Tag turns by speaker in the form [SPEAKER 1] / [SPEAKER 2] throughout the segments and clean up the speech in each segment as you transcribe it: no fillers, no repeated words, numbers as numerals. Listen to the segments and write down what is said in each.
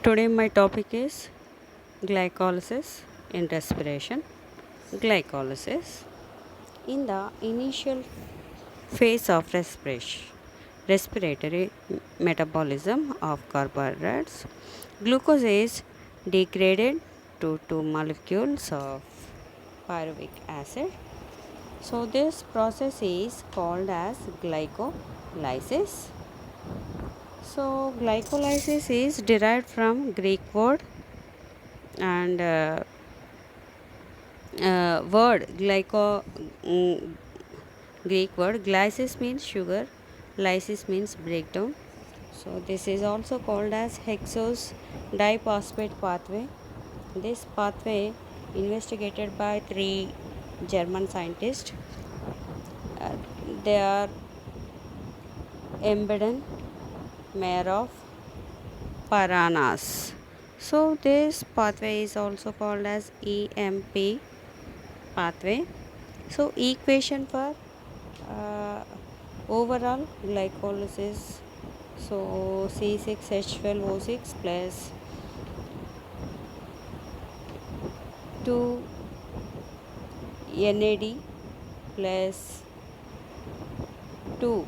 [SPEAKER 1] Today my topic is glycolysis in respiration. Glycolysis in the initial phase of respiratory metabolism of carbohydrates, glucose is degraded to two molecules of pyruvic acid. So this process is called as glycolysis. So glycolysis is derived from Greek word and word mm, Greek word glycis means sugar, lysis means breakdown. So this is also called as hexose diphosphate pathway. This pathway investigated by three German scientists. Uh, they are Embeden, Mayor of Paranas. So this pathway is also called as EMP pathway. So equation for uh, overall glycolysis, so C6H12O6 plus 2 NAD plus 2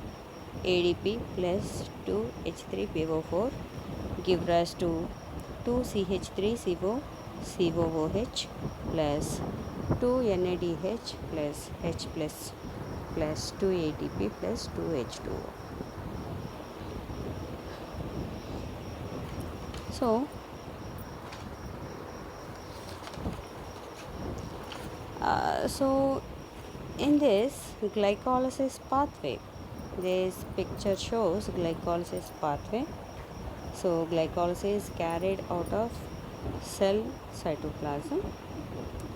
[SPEAKER 1] ADP plus 2 H3PO4 give rise to 2 CH3CO COOH plus 2 NADH plus H plus 2 ATP plus 2 H2O. So so in this glycolysis pathway, this picture shows glycolysis pathway. So glycolysis is carried out of cell cytoplasm.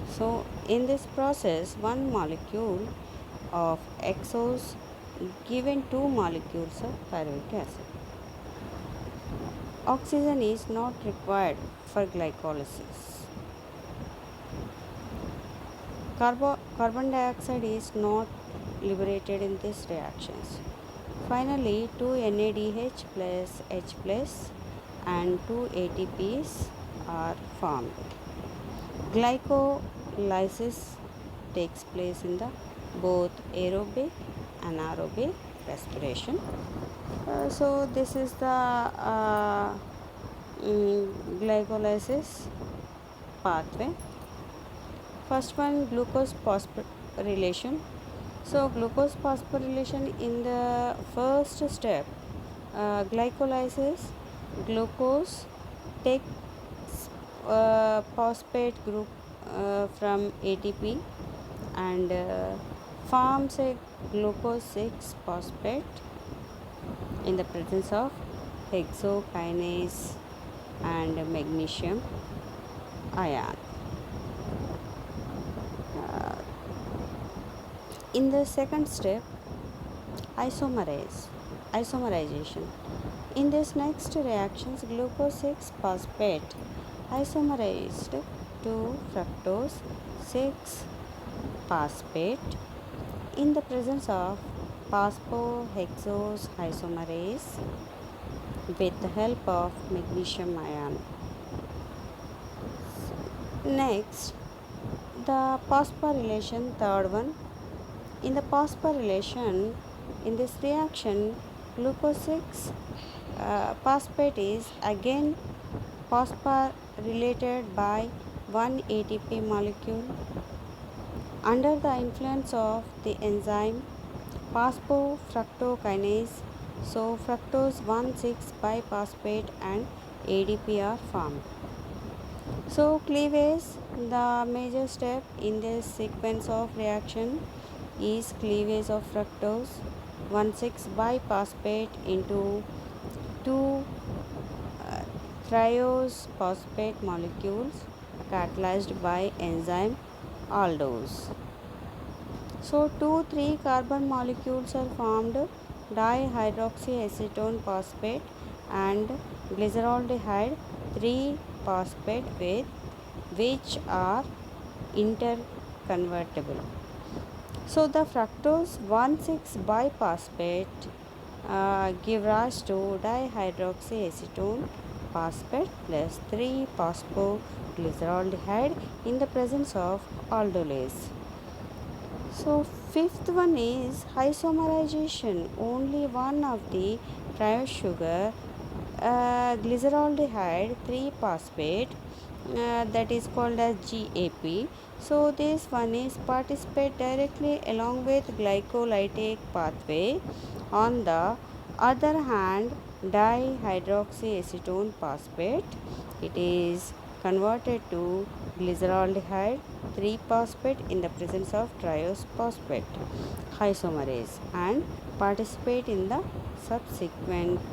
[SPEAKER 1] So in this process, one molecule of hexose given two molecules of pyruvic acid. Oxygen is not required for glycolysis. Carbon dioxide is not liberated in these reactions. Finally, 2 NADH plus H plus and 2 ATPs are formed. Glycolysis takes place in the both aerobic and anaerobic respiration. So this is the glycolysis pathway. First one, glucose phosphorylation. So glucose phosphorylation in the first step, glycolysis, glucose takes phosphate group from ATP and forms a glucose 6 phosphate in the presence of hexokinase and magnesium ion. In the second step, isomerization. In this next reactions, glucose 6 phosphate isomerized to fructose 6 phosphate in the presence of phosphohexose isomerase with the help of magnesium ion. Next, the phosphorylation, third one. In the phosphorylation, in this reaction, glucose 6 phosphate is again phosphorylated by one ATP molecule under the influence of the enzyme phosphofructokinase. So fructose 1,6 biphosphate and ADP are formed. So cleavage, the major step in this sequence of reaction is cleavage of fructose 1,6 biphosphate into two triose phosphate molecules catalyzed by enzyme aldose. So 2,3 carbon molecules are formed, dihydroxyacetone phosphate and glyceraldehyde 3 phosphate with which are interconvertible. So the fructose 1,6 biphosphate give rise to dihydroxyacetone phosphate plus 3 phosphoglyceraldehyde in the presence of aldolase. So fifth one is isomerization. Only one of the triose sugar glyceraldehyde 3 phosphate that is called as GAP. So this one is participate directly along with glycolytic pathway. On the other hand, dihydroxyacetone phosphate, it is converted to glyceraldehyde 3 phosphate in the presence of triose phosphate isomerase and participate in the subsequent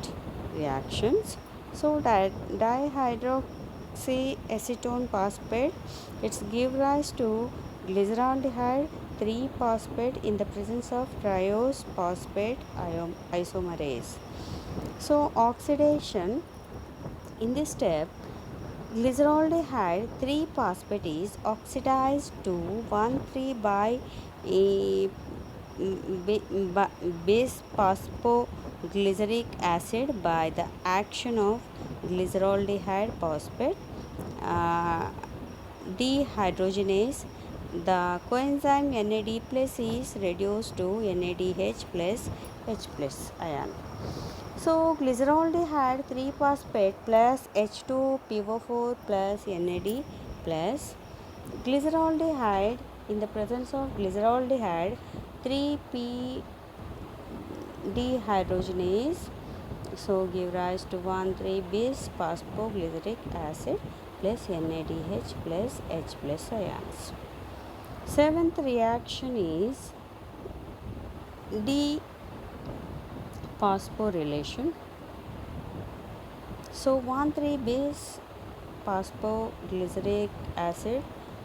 [SPEAKER 1] reactions. So dihydroxyacetone phosphate, it's give rise to glyceraldehyde 3 phosphate in the presence of triose phosphate isomerase. So oxidation, in this step glyceraldehyde 3 phosphate is oxidized to 1,3 by base phosphoglyceric acid by the action of glyceraldehyde phosphate dehydrogenase. The coenzyme NAD plus is reduced to NADH plus H plus ion. So glyceraldehyde 3 phosphate plus H2PO4 plus NAD plus glyceraldehyde in the presence of glyceraldehyde 3p dehydrogenase, so give rise to 1,3 bis phosphoglyceric acid plus NADH plus H plus ions. Seventh reaction is phosphorylation. So 1,3 bis phosphoglyceric acid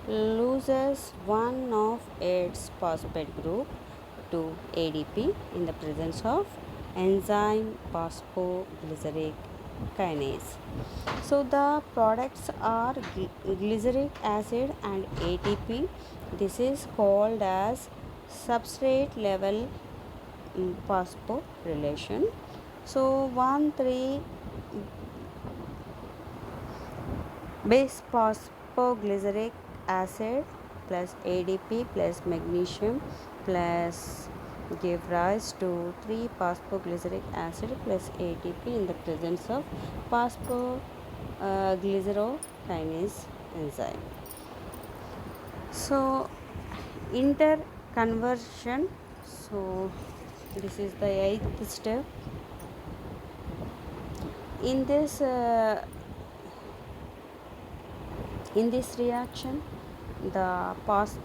[SPEAKER 1] loses one of its phosphate group to ADP in the presence of enzyme phosphoglyceric kinase. So the products are glyceric acid and ATP. This is called as substrate level phosphorylation. So 1,3 base phosphoglyceric acid plus ADP plus magnesium plus give rise to 3 phosphoglyceric acid plus ATP in the presence of phosphoglycerokinase enzyme. So interconversion, so this is the 8th step. In this reaction, the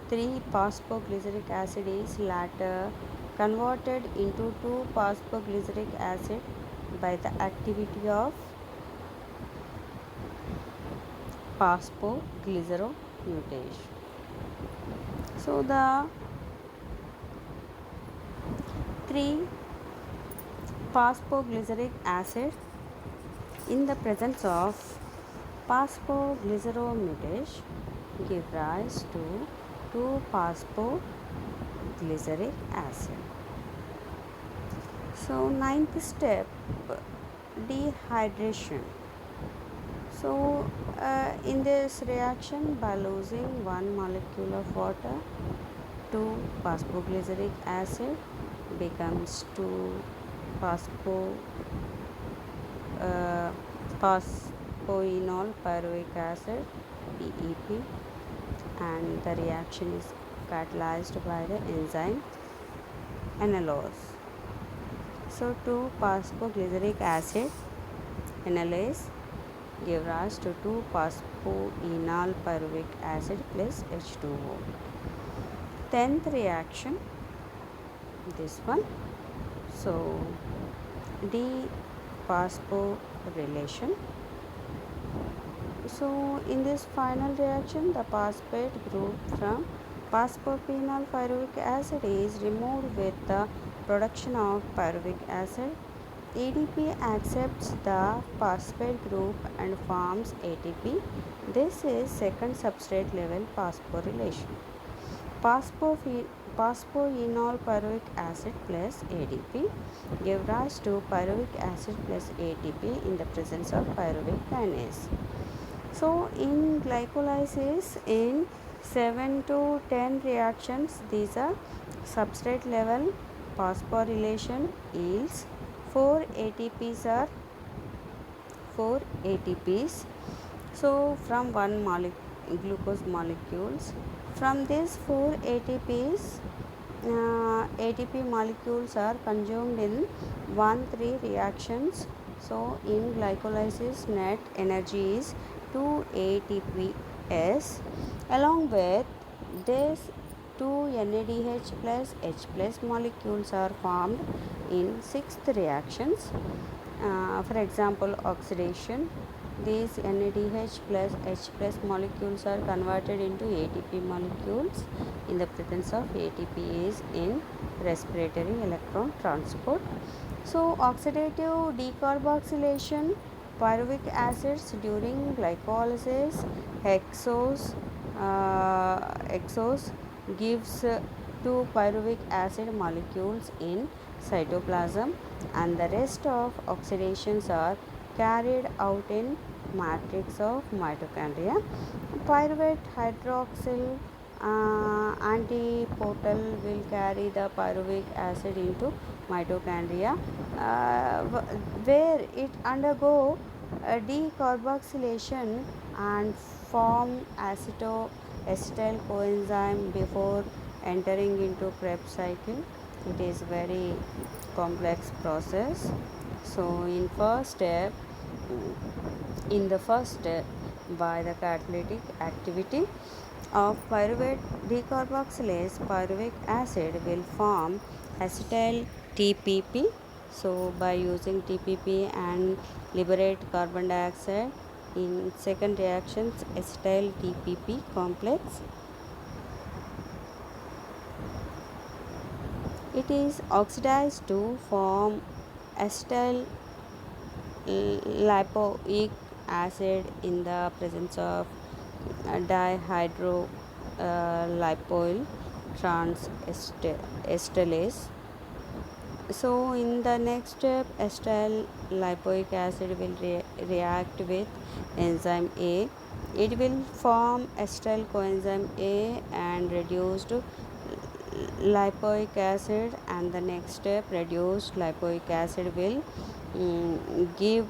[SPEAKER 1] 3 phosphoglyceric acid is later converted into 2 phosphoglyceric acid by the activity of phosphoglyceromutation. So the 3 phosphoglyceric acid in the presence of phosphoglyceromutation give rise to 2 phosphoglyceric acid. So 9th step, dehydration. So in this reaction, by losing one molecule of water, 2 phosphoglyceric acid becomes 2 phosphoenol pyruvic acid PEP, and the reaction is catalyzed by the enzyme analase. So 2 phosphoglyceric acid analase give rise to 2 phosphoenol pyruvic acid plus H2O. 10th reaction, this one. So dephosphorylation. So in this final reaction, the phosphate group from phosphophenol pyruvic acid is removed with the production of pyruvic acid. ADP accepts the phosphate group and forms ATP. This is second substrate level phosphorylation. phosphoenol pyruvic acid plus ADP give rise to pyruvic acid plus ATP in the presence of pyruvic kinase. So in glycolysis, in 7 to 10 reactions, these are substrate level phosphorylation yields 4 ATPs are 4 ATPs. So from one glucose molecules, from these 4 ATPs, ATP molecules are consumed in 1-3 reactions. So in glycolysis, net energy is 2 ATPs. Along with this, 2 NADH plus H plus molecules are formed in 6th reactions. For example, oxidation. These NADH plus H plus molecules are converted into ATP molecules in the presence of ATP is in respiratory electron transport. So oxidative decarboxylation, pyruvic acids during glycolysis, hexose gives 2 pyruvic acid molecules in cytoplasm, and the rest of oxidations are carried out in matrix of mitochondria. Pyruvate hydroxyl antiportal will carry the pyruvic acid into mitochondria, where it undergo decarboxylation and form acetyl coenzyme before entering into Krebs cycle. It is very complex process. So in the first step, by the catalytic activity of pyruvate decarboxylase, pyruvic acid will form acetyl TPP. So by using TPP and liberate carbon dioxide in second reactions, acetyl TPP complex, it is oxidized to form acetyl lipoic acid in the presence of dihydrolipoyl transestylase. So in the next step, acetyl lipoic acid will react with enzyme A. It will form acetyl coenzyme A and reduced lipoic acid, and the next step, reduced lipoic acid will give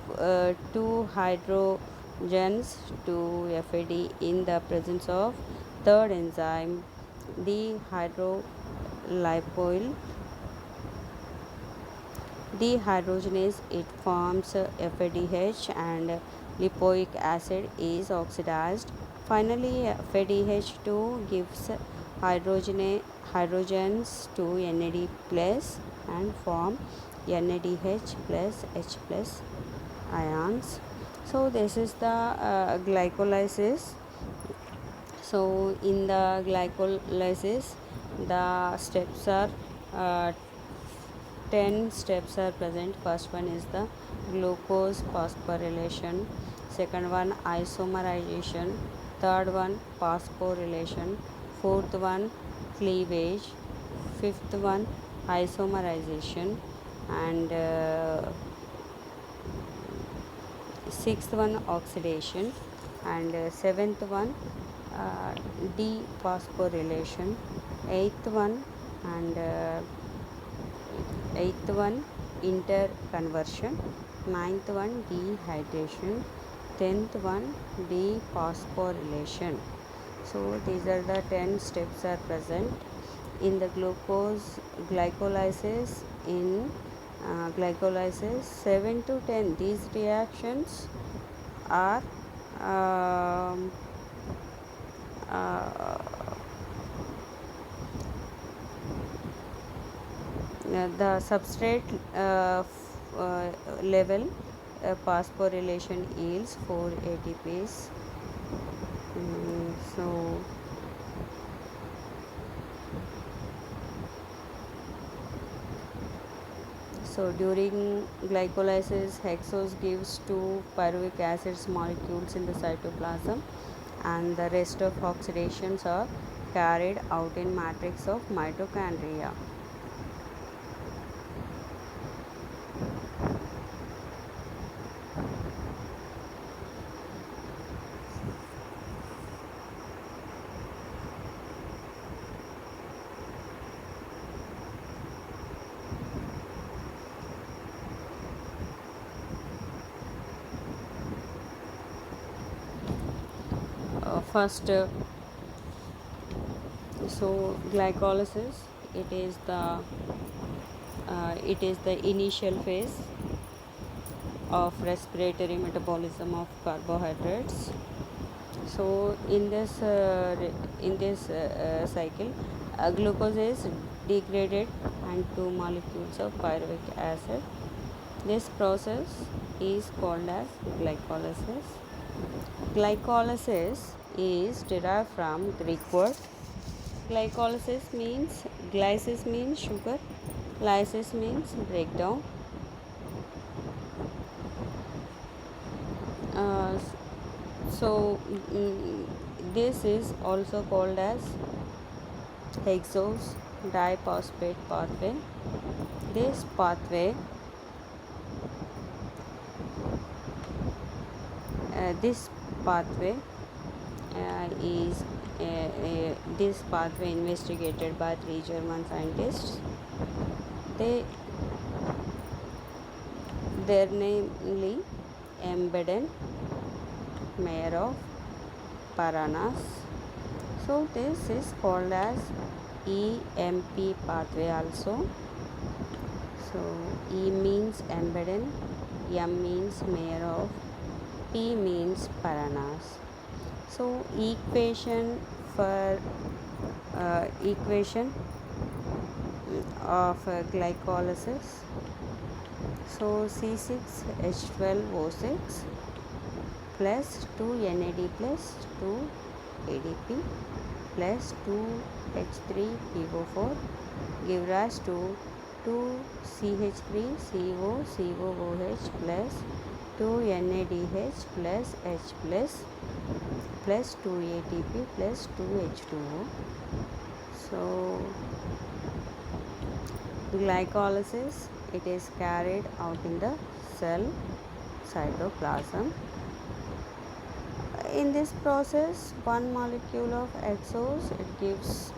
[SPEAKER 1] 2 hydrogens to FAD in the presence of third enzyme dehydrogenase. It forms FADH and lipoic acid is oxidized. Finally, FADH2 gives hydrogens to NAD plus and form NADH plus H plus ions. So this is the glycolysis. So in the glycolysis, the steps are 10 steps are present. First one is the glucose phosphorylation, second one isomerization, third one phosphorylation, fourth one cleavage, fifth one isomerization, and sixth one oxidation, and seventh one dephosphorylation, eighth one and eighth one interconversion, ninth one dehydration, 10th one dephosphorylation. So these are the 10 steps are present in the glycolysis. In glycolysis, 7 to 10 these reactions are the substrate level phosphorylation yields 4 ATPs. So during glycolysis, hexose gives 2 pyruvic acids molecules in the cytoplasm, and the rest of oxidations are carried out in matrix of mitochondria. First, so glycolysis, it is the initial phase of respiratory metabolism of carbohydrates. So in this cycle, glucose is degraded and two molecules of pyruvic acid. This process is called as glycolysis. Glycolysis is derived from Greek word. Glycolysis means, glycis means sugar, lysis means breakdown. Uh, so this is also called as hexose diphosphate pathway. This pathway this pathway is this pathway investigated by three German scientists. Their namely Embeden, Mayor of Paranas. So this is called as EMP pathway also. So E means Embeden, M means Mayor of, P means Paranas. So equation of glycolysis. So C6H12O6 plus 2 NAD plus 2 ADP plus 2H3PO4 give rise to 2CH3COCOOH plus 2 NADH plus H plus 2 ATP plus 2H2O. So glycolysis, it is carried out in the cell cytoplasm. In this process, one molecule of hexose, it gives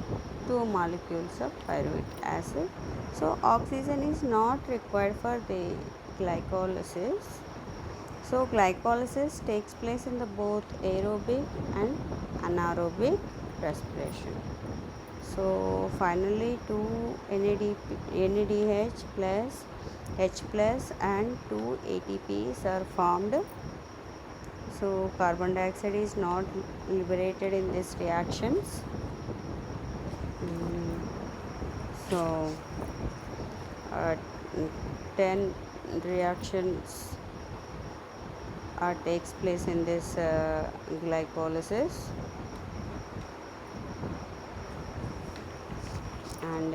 [SPEAKER 1] two molecules of pyruvic acid. So oxygen is not required for the glycolysis. So glycolysis takes place in the both aerobic and anaerobic respiration. So finally 2 NADH plus H plus and 2 ATPs are formed. So carbon dioxide is not liberated in these reactions. So 10 reactions takes place in this glycolysis, and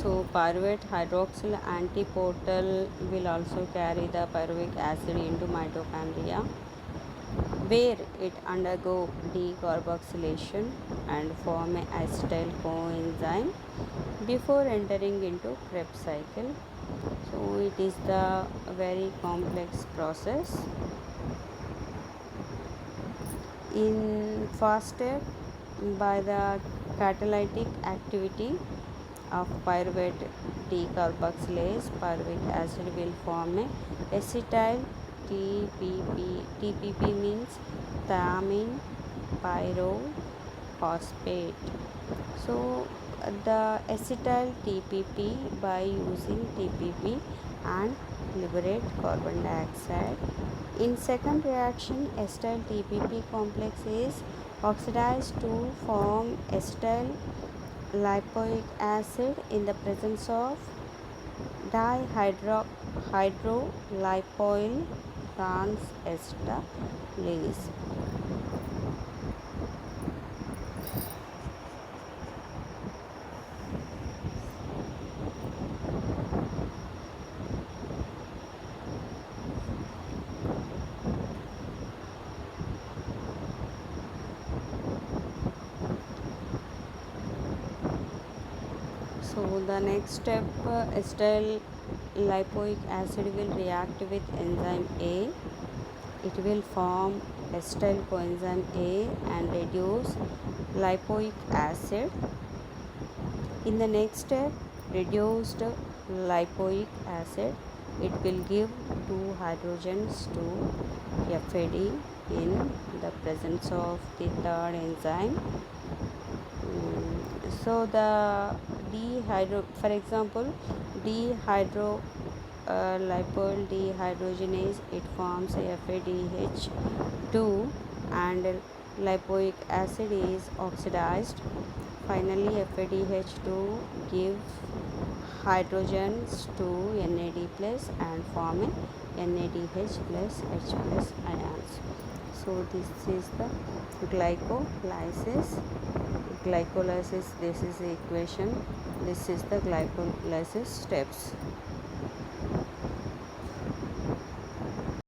[SPEAKER 1] so pyruvate hydroxyl antiportal will also carry the pyruvic acid into mitochondria, where it undergo decarboxylation and form a acetyl coenzyme before entering into Krebs cycle. So it is the very complex process. In faster by the catalytic activity of pyruvate decarboxylase, pyruvic acid will form a acetyl TPP. TPP means thiamine pyrophosphate. So the acetyl TPP, by using TPP and liberate carbon dioxide. In second reaction, acetyl TPP complex is oxidized to form acetyl lipoic acid in the presence of dihydrolipoyl transesterase. So the next step, acetyl lipoic acid will react with enzyme A. It will form acetyl coenzyme A and reduce lipoic acid. In the next step, reduced lipoic acid, it will give two hydrogens to FAD in the presence of the third enzyme. So the for example, lipoyl dehydrogenase, it forms FADH2 and lipoic acid is oxidized. Finally, FADH2 gives hydrogens to NAD plus and forming NADH plus H plus ions. So this is the glycolysis. This is the equation. This is the glycolysis steps.